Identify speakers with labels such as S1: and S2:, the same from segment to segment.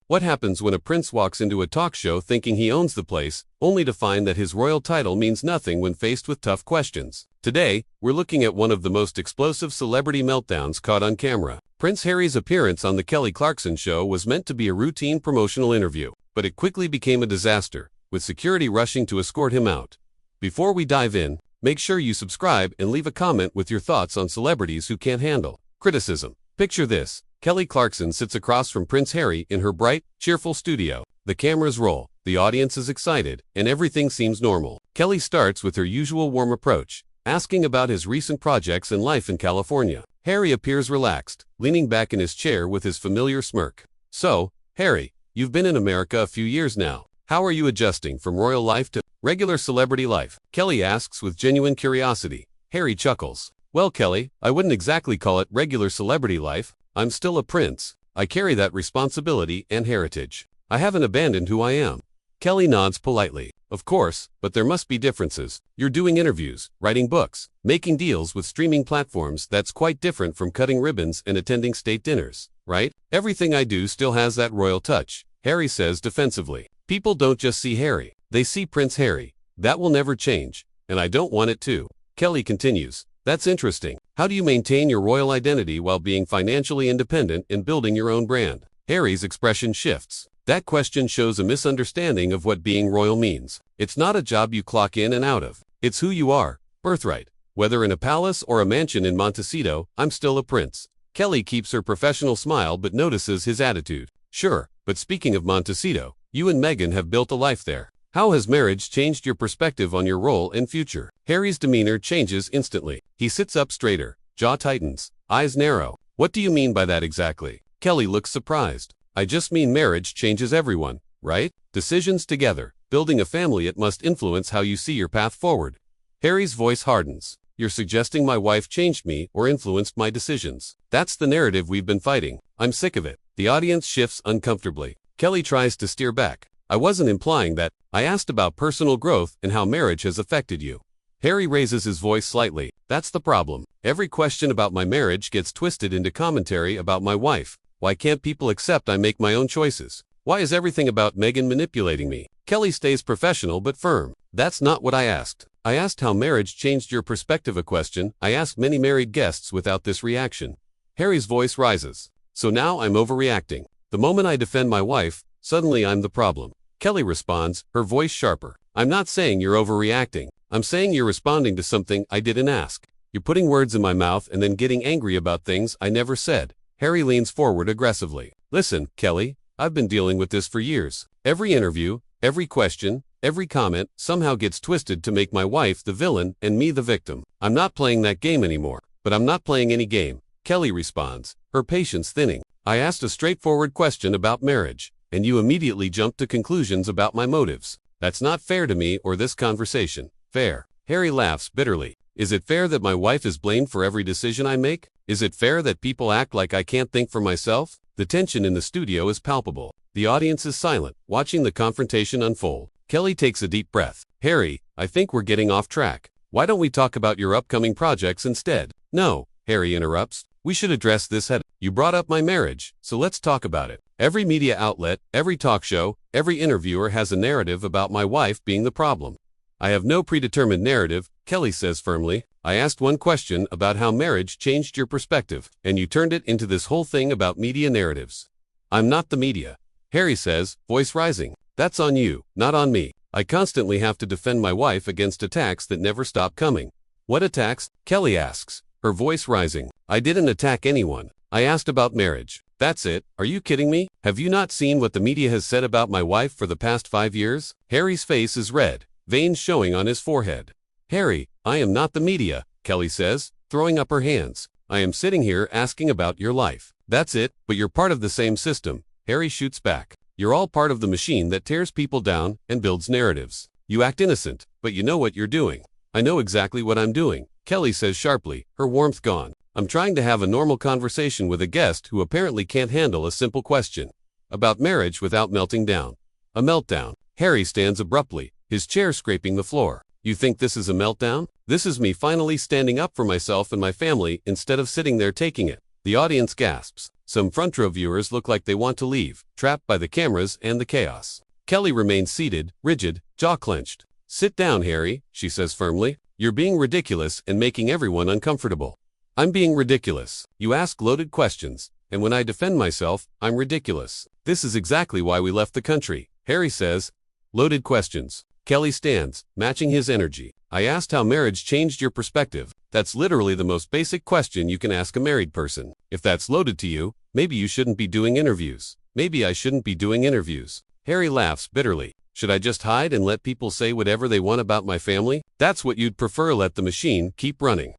S1: What happens when a prince walks into a talk show thinking he owns the place, only to find that his royal title means nothing when faced with tough questions? Today, we're looking at one of the most explosive celebrity meltdowns caught on camera. Prince Harry's appearance on the Kelly Clarkson Show was meant to be a routine promotional interview, but it quickly became a disaster, with security rushing to escort him out. Before we dive in, make sure you subscribe and leave a comment with your thoughts on celebrities who can't handle criticism. Picture this. Kelly Clarkson sits across from Prince Harry in her bright, cheerful studio. The cameras roll, the audience is excited, and everything seems normal. Kelly starts with her usual warm approach, asking about his recent projects and life in California. Harry appears relaxed, leaning back in his chair with his familiar smirk. "So, Harry, you've been in America a few years now. How are you adjusting from royal life to regular celebrity life?" Kelly asks with genuine curiosity. Harry chuckles. "Well, Kelly, I wouldn't exactly call it regular celebrity life. I'm still a prince. I carry that responsibility and heritage. I haven't abandoned who I am." Kelly nods politely. "Of course, but there must be differences. You're doing interviews, writing books, making deals with streaming platforms. That's quite different from cutting ribbons and attending state dinners, right?" "Everything I do still has that royal touch," Harry says defensively. "People don't just see Harry. They see Prince Harry. That will never change, and I don't want it to." Kelly continues. "That's interesting. How do you maintain your royal identity while being financially independent and building your own brand?" Harry's expression shifts. That question shows a misunderstanding of what being royal means. It's not a job you clock in and out of. It's who you are, birthright. Whether in a palace or a mansion in Montecito, I'm still a prince. Kelly keeps her professional smile but notices his attitude. "Sure, but speaking of Montecito, you and Meghan have built a life there. How has marriage changed your perspective on your role and future?" Harry's demeanor changes instantly. He sits up straighter, jaw tightens, eyes narrow. "What do you mean by that exactly?" Kelly looks surprised. "I just mean marriage changes everyone, right? Decisions together, building a family, it must influence how you see your path forward." Harry's voice hardens. "You're suggesting my wife changed me or influenced my decisions. That's the narrative we've been fighting. I'm sick of it." The audience shifts uncomfortably. Kelly tries to steer back. "I wasn't implying that. I asked about personal growth and how marriage has affected you." Harry raises his voice slightly. "That's the problem. Every question about my marriage gets twisted into commentary about my wife. Why can't people accept I make my own choices? Why is everything about Meghan manipulating me?" Kelly stays professional but firm. "That's not what I asked. I asked how marriage changed your perspective, a question I asked many married guests without this reaction." Harry's voice rises. "So now I'm overreacting. The moment I defend my wife, suddenly I'm the problem." Kelly responds, her voice sharper. "I'm not saying you're overreacting. I'm saying you're responding to something I didn't ask. You're putting words in my mouth and then getting angry about things I never said." Harry leans forward aggressively. "Listen, Kelly, I've been dealing with this for years. Every interview, every question, every comment somehow gets twisted to make my wife the villain and me the victim. I'm not playing that game anymore." "But I'm not playing any game," Kelly responds, her patience thinning. "I asked a straightforward question about marriage, and you immediately jumped to conclusions about my motives. That's not fair to me or this conversation." "Fair." Harry laughs bitterly. "Is it fair that my wife is blamed for every decision I make? Is it fair that people act like I can't think for myself?" The tension in the studio is palpable. The audience is silent, watching the confrontation unfold. Kelly takes a deep breath. "Harry, I think we're getting off track. Why don't we talk about your upcoming projects instead?" "No," Harry interrupts. "We should address this head. You brought up my marriage, so let's talk about it. Every media outlet, every talk show, every interviewer has a narrative about my wife being the problem." "I have no predetermined narrative," Kelly says firmly. "I asked one question about how marriage changed your perspective, and you turned it into this whole thing about media narratives." "I'm not the media," Harry says, voice rising. "That's on you, not on me. I constantly have to defend my wife against attacks that never stop coming." "What attacks?" Kelly asks, her voice rising. "I didn't attack anyone. I asked about marriage. That's it. Are you kidding me? Have you not seen what the media has said about my wife for the past 5 years?" Harry's face is red, veins showing on his forehead. "Harry, I am not the media," Kelly says, throwing up her hands. "I am sitting here asking about your life. That's it, but you're part of the same system," Harry shoots back. "You're all part of the machine that tears people down and builds narratives. You act innocent, but you know what you're doing." "I know exactly what I'm doing," Kelly says sharply, her warmth gone. "I'm trying to have a normal conversation with a guest who apparently can't handle a simple question about marriage without melting down." "A meltdown." Harry stands abruptly, his chair scraping the floor. "You think this is a meltdown? This is me finally standing up for myself and my family instead of sitting there taking it." The audience gasps. Some front row viewers look like they want to leave, trapped by the cameras and the chaos. Kelly remains seated, rigid, jaw clenched. "Sit down, Harry," she says firmly. "You're being ridiculous and making everyone uncomfortable." "I'm being ridiculous. You ask loaded questions, and when I defend myself, I'm ridiculous. This is exactly why we left the country," Harry says. "Loaded questions." Kelly stands, matching his energy. "I asked how marriage changed your perspective. That's literally the most basic question you can ask a married person. If that's loaded to you, maybe you shouldn't be doing interviews. Maybe I shouldn't be doing interviews." Harry laughs bitterly. "Should I just hide and let people say whatever they want about my family? That's what you'd prefer, let the machine keep running."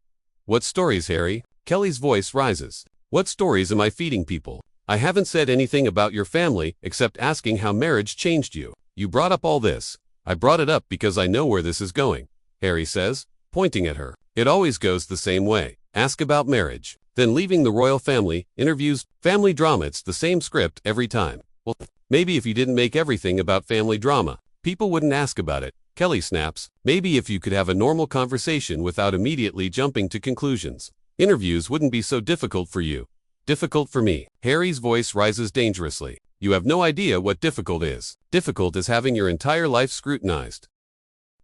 S1: "What stories, Harry?" Kelly's voice rises. "What stories am I feeding people? I haven't said anything about your family except asking how marriage changed you. You brought up all this. I brought it up because I know where this is going," Harry says, pointing at her. "It always goes the same way. Ask about marriage, then leaving the royal family, interviews, family drama. It's the same script every time." "Well, maybe if you didn't make everything about family drama, people wouldn't ask about it," Kelly snaps. "Maybe if you could have a normal conversation without immediately jumping to conclusions, interviews wouldn't be so difficult for you." "Difficult for me." Harry's voice rises dangerously. "You have no idea what difficult is. Difficult is having your entire life scrutinized,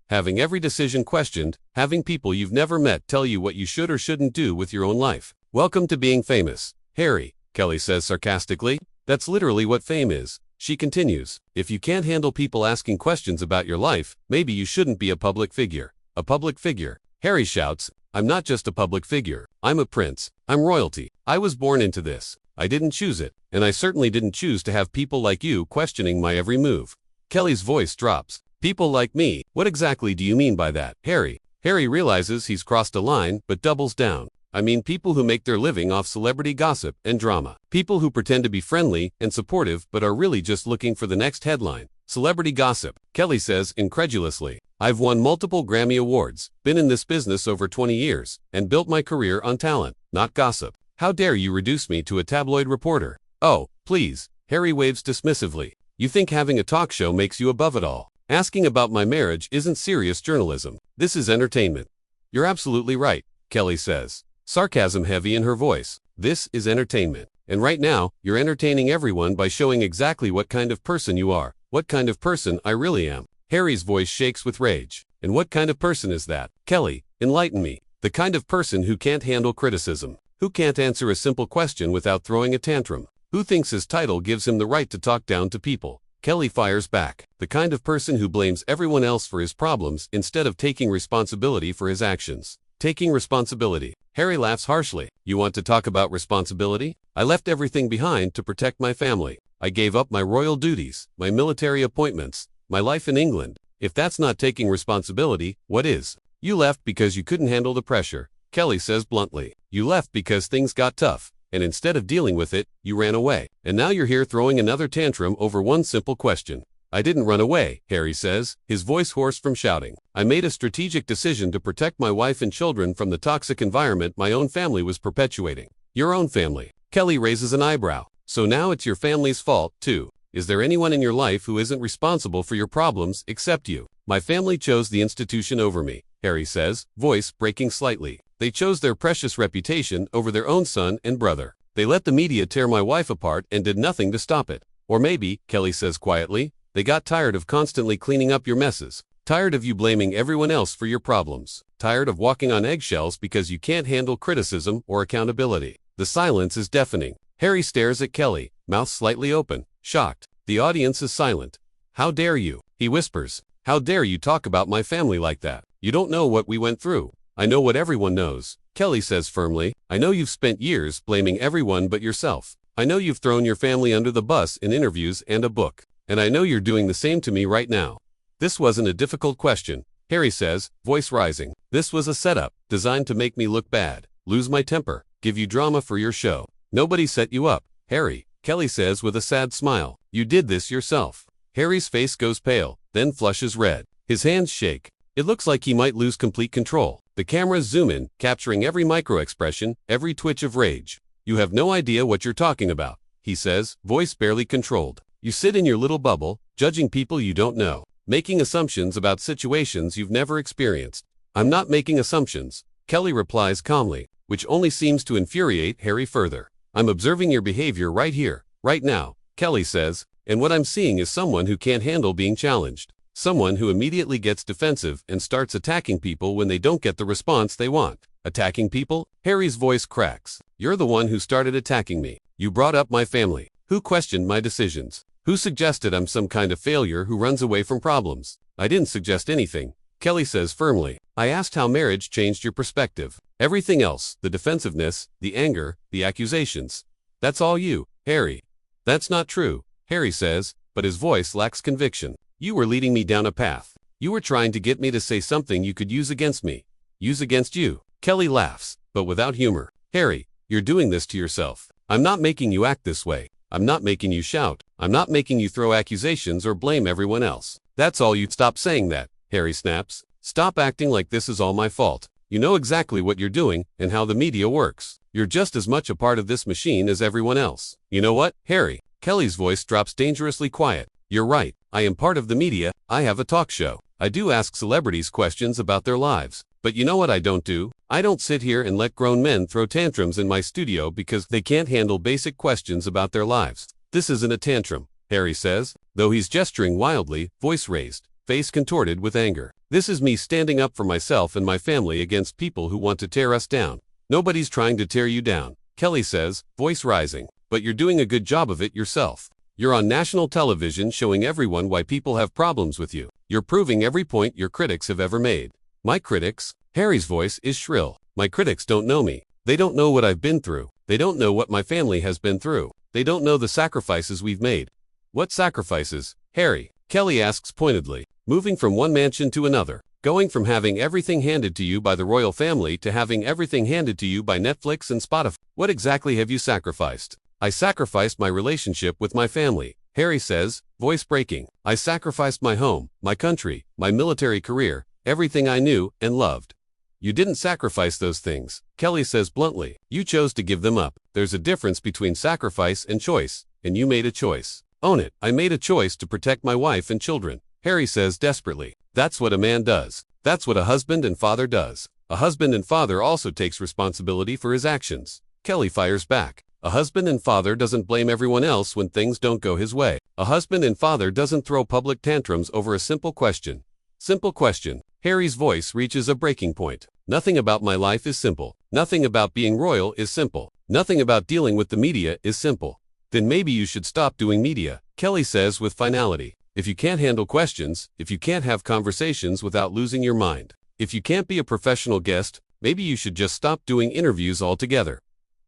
S1: having every decision questioned, having people you've never met tell you what you should or shouldn't do with your own life. Welcome to being famous, Harry," Kelly says sarcastically. "That's literally what fame is." She continues, "If you can't handle people asking questions about your life, maybe you shouldn't be a public figure." "A public figure?" Harry shouts. "I'm not just a public figure. I'm a prince. I'm royalty. I was born into this. I didn't choose it, and I certainly didn't choose to have people like you questioning my every move." Kelly's voice drops. "People like me? What exactly do you mean by that, Harry?" Harry realizes he's crossed a line, but doubles down. "I mean people who make their living off celebrity gossip and drama. People who pretend to be friendly and supportive but are really just looking for the next headline." "Celebrity gossip," Kelly says incredulously. "I've won multiple Grammy Awards, been in this business over 20 years, and built my career on talent, not gossip. How dare you reduce me to a tabloid reporter?" "Oh, please," Harry waves dismissively. "You think having a talk show makes you above it all? Asking about my marriage isn't serious journalism. This is entertainment." "You're absolutely right," Kelly says, sarcasm heavy in her voice. "This is entertainment. And right now, you're entertaining everyone by showing exactly what kind of person you are, what kind of person I really am." Harry's voice shakes with rage. "And what kind of person is that? Kelly, enlighten me." "The kind of person who can't handle criticism. Who can't answer a simple question without throwing a tantrum. Who thinks his title gives him the right to talk down to people." Kelly fires back. "The kind of person who blames everyone else for his problems instead of taking responsibility for his actions." "Taking responsibility." Harry laughs harshly. "You want to talk about responsibility? I left everything behind to protect my family. I gave up my royal duties, my military appointments, my life in England. If that's not taking responsibility, what is?" "You left because you couldn't handle the pressure," Kelly says bluntly. "You left because things got tough, and instead of dealing with it, you ran away. And now you're here throwing another tantrum over one simple question." "I didn't run away," Harry says, his voice hoarse from shouting. "I made a strategic decision to protect my wife and children from the toxic environment my own family was perpetuating." "Your own family?" Kelly raises an eyebrow. "So now it's your family's fault, too. Is there anyone in your life who isn't responsible for your problems except you?" "My family chose the institution over me," Harry says, voice breaking slightly. "They chose their precious reputation over their own son and brother. They let the media tear my wife apart and did nothing to stop it. Or maybe," Kelly says quietly, "they got tired of constantly cleaning up your messes. Tired of you blaming everyone else for your problems. Tired of walking on eggshells because you can't handle criticism or accountability." The silence is deafening. Harry stares at Kelly, mouth slightly open, shocked. The audience is silent. "How dare you?" he whispers. "How dare you talk about my family like that? You don't know what we went through." "I know what everyone knows," Kelly says firmly. "I know you've spent years blaming everyone but yourself. I know you've thrown your family under the bus in interviews and a book. And I know you're doing the same to me right now." "This wasn't a difficult question," Harry says, voice rising. "This was a setup, designed to make me look bad, lose my temper, give you drama for your show. Nobody set you up, Harry," Kelly says with a sad smile. "You did this yourself." Harry's face goes pale, then flushes red. His hands shake. It looks like he might lose complete control. The cameras zoom in, capturing every micro-expression, every twitch of rage. "You have no idea what you're talking about," he says, voice barely controlled. "You sit in your little bubble, judging people you don't know, making assumptions about situations you've never experienced." "I'm not making assumptions," Kelly replies calmly, which only seems to infuriate Harry further. I'm observing your behavior right here, right now, Kelly says, and what I'm seeing is someone who can't handle being challenged. Someone who immediately gets defensive and starts attacking people when they don't get the response they want. Attacking people? Harry's voice cracks. You're the one who started attacking me. You brought up my family. Who questioned my decisions? Who suggested I'm some kind of failure who runs away from problems? I didn't suggest anything, Kelly says firmly. I asked how marriage changed your perspective. Everything else, the defensiveness, the anger, the accusations. That's all you, Harry. That's not true, Harry says, but his voice lacks conviction. You were leading me down a path. You were trying to get me to say something you could use against me. Use against you. Kelly laughs, but without humor. Harry, you're doing this to yourself. I'm not making you act this way. I'm not making you shout. I'm not making you throw accusations or blame everyone else. That's all you. Stop saying that, Harry snaps. Stop acting like this is all my fault. You know exactly what you're doing and how the media works. You're just as much a part of this machine as everyone else. You know what, Harry? Kelly's voice drops dangerously quiet. You're right. I am part of the media. I have a talk show. I do ask celebrities questions about their lives. But you know what I don't do? I don't sit here and let grown men throw tantrums in my studio because they can't handle basic questions about their lives. This isn't a tantrum, Harry says, though he's gesturing wildly, voice raised, face contorted with anger. This is me standing up for myself and my family against people who want to tear us down. Nobody's trying to tear you down, Kelly says, voice rising, but you're doing a good job of it yourself. You're on national television showing everyone why people have problems with you. You're proving every point your critics have ever made. My critics? Harry's voice is shrill. My critics don't know me. They don't know what I've been through. They don't know what my family has been through. They don't know the sacrifices we've made. What sacrifices, Harry? Kelly asks pointedly, moving from one mansion to another, going from having everything handed to you by the royal family to having everything handed to you by Netflix and Spotify. What exactly have you sacrificed? I sacrificed my relationship with my family, Harry says, voice breaking. I sacrificed my home, my country, my military career, everything I knew and loved. You didn't sacrifice those things, Kelly says bluntly. You chose to give them up. There's a difference between sacrifice and choice, and you made a choice. Own it. I made a choice to protect my wife and children, Harry says desperately. That's what a man does. That's what a husband and father does. A husband and father also takes responsibility for his actions. Kelly fires back. A husband and father doesn't blame everyone else when things don't go his way. A husband and father doesn't throw public tantrums over a simple question. Simple question. Harry's voice reaches a breaking point. Nothing about my life is simple. Nothing about being royal is simple. Nothing about dealing with the media is simple. Then maybe you should stop doing media, Kelly says with finality. If you can't handle questions, if you can't have conversations without losing your mind, if you can't be a professional guest, maybe you should just stop doing interviews altogether.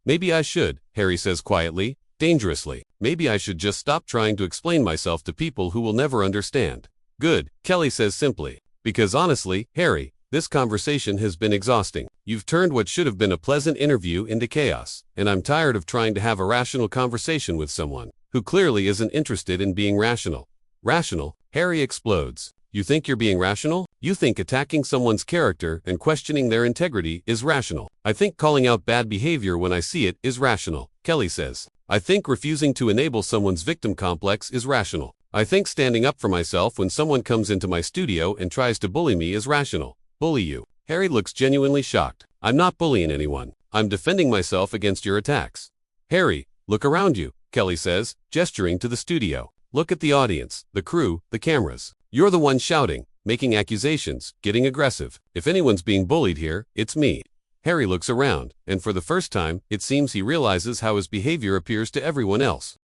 S1: Maybe I should, Harry says quietly, dangerously. Maybe I should just stop trying to explain myself to people who will never understand. Good, Kelly says simply. Because honestly, Harry, this conversation has been exhausting. You've turned what should have been a pleasant interview into chaos, and I'm tired of trying to have a rational conversation with someone who clearly isn't interested in being rational. Rational? Harry explodes. You think you're being rational? You think attacking someone's character and questioning their integrity is rational. I think calling out bad behavior when I see it is rational, Kelly says. I think refusing to enable someone's victim complex is rational. I think standing up for myself when someone comes into my studio and tries to bully me is rational. Bully you? Harry looks genuinely shocked. I'm not bullying anyone. I'm defending myself against your attacks. Harry, look around you, Kelly says, gesturing to the studio. Look at the audience, the crew, the cameras. You're the one shouting, making accusations, getting aggressive. If anyone's being bullied here, it's me. Harry looks around, and for the first time, it seems he realizes how his behavior appears to everyone else.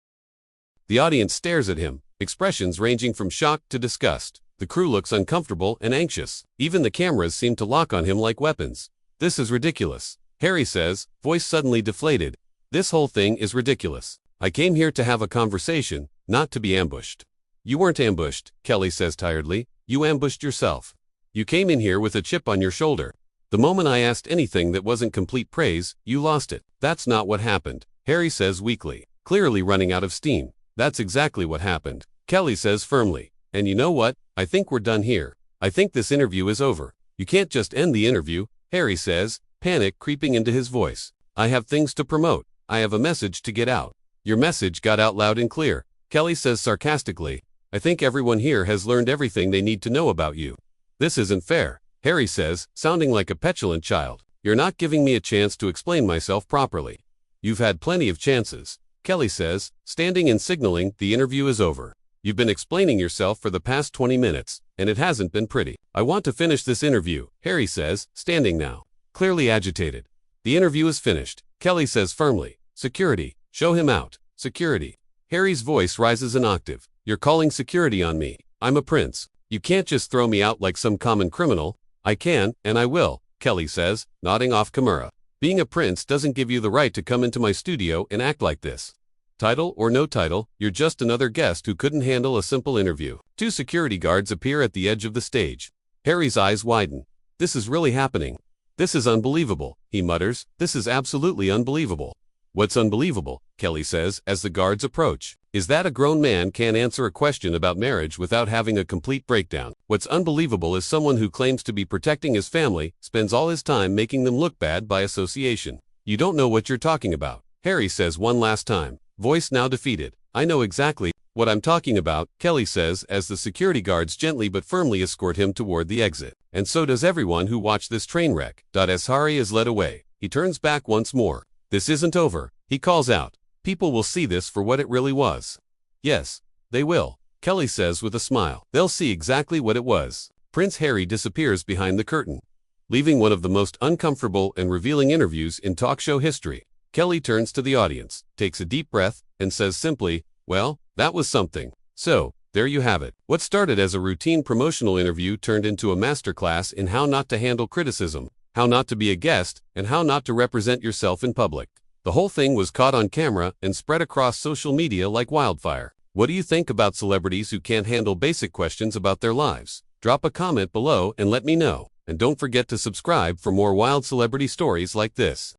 S1: The audience stares at him, expressions ranging from shock to disgust. The crew looks uncomfortable and anxious. Even the cameras seem to lock on him like weapons. This is ridiculous, Harry says, voice suddenly deflated. This whole thing is ridiculous. I came here to have a conversation, not to be ambushed. You weren't ambushed, Kelly says tiredly. You ambushed yourself. You came in here with a chip on your shoulder. The moment I asked anything that wasn't complete praise, you lost it. That's not what happened, Harry says weakly, clearly running out of steam. That's exactly what happened, Kelly says firmly. And you know what? I think we're done here. I think this interview is over. You can't just end the interview, Harry says, panic creeping into his voice. I have things to promote. I have a message to get out. Your message got out loud and clear, Kelly says sarcastically. I think everyone here has learned everything they need to know about you. This isn't fair, Harry says, sounding like a petulant child. You're not giving me a chance to explain myself properly. You've had plenty of chances, Kelly says, standing and signaling the interview is over. You've been explaining yourself for the past 20 minutes, and it hasn't been pretty. I want to finish this interview, Harry says, standing now, clearly agitated. The interview is finished, Kelly says firmly. Security, show him out. Security. Harry's voice rises an octave. You're calling security on me. I'm a prince. You can't just throw me out like some common criminal. I can, and I will, Kelly says, nodding off camera. Being a prince doesn't give you the right to come into my studio and act like this. Title or no title, you're just another guest who couldn't handle a simple interview. 2 security guards appear at the edge of the stage. Harry's eyes widen. This is really happening. This is unbelievable, he mutters. This is absolutely unbelievable. What's unbelievable, Kelly says, as the guards approach, is that a grown man can't answer a question about marriage without having a complete breakdown. What's unbelievable is someone who claims to be protecting his family spends all his time making them look bad by association. You don't know what you're talking about, Harry says one last time, voice now defeated. I know exactly what I'm talking about, Kelly says as the security guards gently but firmly escort him toward the exit. And so does everyone who watched this train wreck. As Harry is led away, he turns back once more. This isn't over, he calls out. People will see this for what it really was. Yes, they will, Kelly says with a smile. They'll see exactly what it was. Prince Harry disappears behind the curtain, leaving one of the most uncomfortable and revealing interviews in talk show history. Kelly turns to the audience, takes a deep breath, and says simply, well, that was something. So, there you have it. What started as a routine promotional interview turned into a masterclass in how not to handle criticism, how not to be a guest, and how not to represent yourself in public. The whole thing was caught on camera and spread across social media like wildfire. What do you think about celebrities who can't handle basic questions about their lives? Drop a comment below and let me know. And don't forget to subscribe for more wild celebrity stories like this.